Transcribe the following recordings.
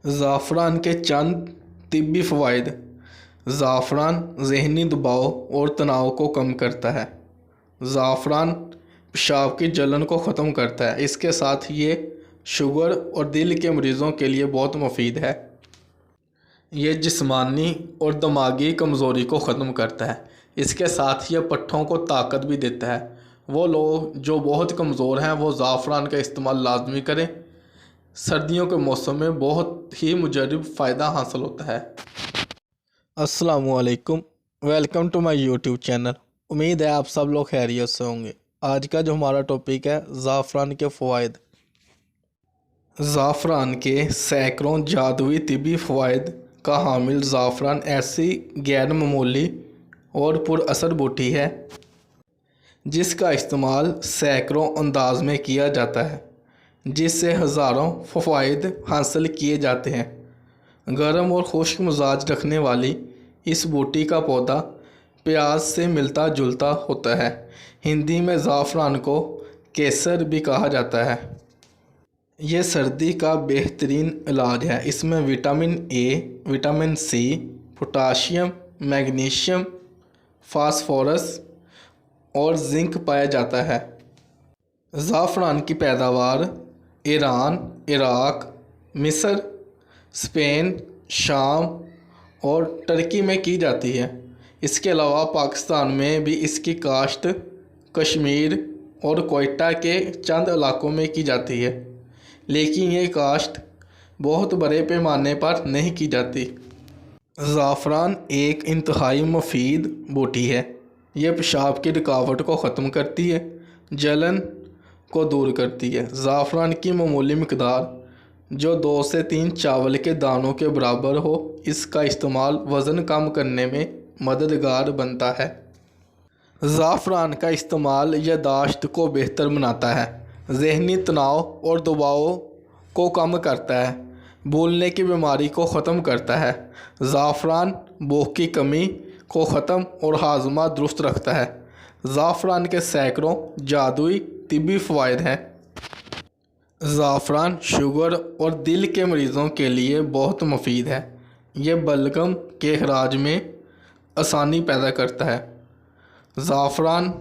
ज़ाफ़रान के चंद तिब्बी फ़वाइद। ज़ाफ़रान ज़हनी दबाव और तनाव को कम करता है। ज़ाफ़रान पेशाब की जलन को ख़त्म करता है। इसके साथ ये शुगर और दिल के मरीज़ों के लिए बहुत मुफीद है। ये जिस्मानी और दिमागी कमज़ोरी को ख़त्म करता है। इसके साथ ये पट्ठों को ताकत भी देता है। वो लोग जो बहुत कमज़ोर हैं वो ज़ाफ़रान का इस्तेमाल लाजमी करें। सर्दियों के मौसम में बहुत ही मुजरब फ़ायदा हासिल होता है। अस्सलामुअलैकुम, welcome to my YouTube channel. उम्मीद है आप सब लोग खैरियत से होंगे। आज का जो हमारा टॉपिक है ज़ाफ़रान के फ़वाइद। ज़ाफ़रान के सैकड़ों जादुई तिब्बी फ़वाइद का हामिल ज़ाफ़रान ऐसी गैर मामूली और पुरअसर बूटी है जिसका इस्तेमाल सैकड़ों अंदाज में किया जाता है, जिससे हज़ारों फ़वाइद हासिल किए जाते हैं। गर्म और खुश्क मिजाज रखने वाली इस बूटी का पौधा प्याज से मिलता जुलता होता है। हिंदी में ज़ाफ़रान को केसर भी कहा जाता है। यह सर्दी का बेहतरीन इलाज है। इसमें vitamin A, vitamin C, potassium, magnesium, phosphorus और जिंक पाया जाता है। ज़ाफ़रान की पैदावार ईरान, इराक, मिस्र, स्पेन, शाम और टर्की में की जाती है। इसके अलावा पाकिस्तान में भी इसकी काश्त कश्मीर और कोयटा के चंद इलाकों में की जाती है, लेकिन ये काश्त बहुत बड़े पैमाने पर नहीं की जाती। ज़ाफ़रान एक इंतहाई मुफीद बूटी है। यह पेशाब की रुकावट को ख़त्म करती है, जलन को दूर करती है। ज़ाफ़रान की मामूली मिकदार जो 2 से 3 चावल के दानों के बराबर हो, इसका इस्तेमाल वज़न कम करने में मददगार बनता है। ज़ाफ़रान का इस्तेमाल याददाश्त को बेहतर बनाता है, ज़हनी तनाव और दबाव को कम करता है, भूलने की बीमारी को ख़त्म करता है। ज़ाफ़रान भूख की कमी को ख़त्म और हाजमा दुरुस्त रखता है। ज़ाफ़रान के सैकड़ों जादुई तिब्बी फ़वाइद हैं। ज़ाफ़रान शुगर और दिल के मरीज़ों के लिए बहुत मुफीद है। ये बलगम के इखराज में आसानी पैदा करता है। ज़ाफ़रान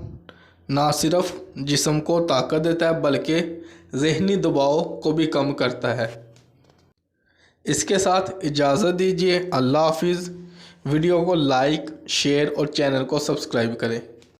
ना सिर्फ जिस्म को ताकत देता है बल्कि ज़हनी दबाव को भी कम करता है। इसके साथ इजाज़त दीजिए। अल्लाह हाफिज़। वीडियो को लाइक, शेयर और चैनल को सब्सक्राइब करें।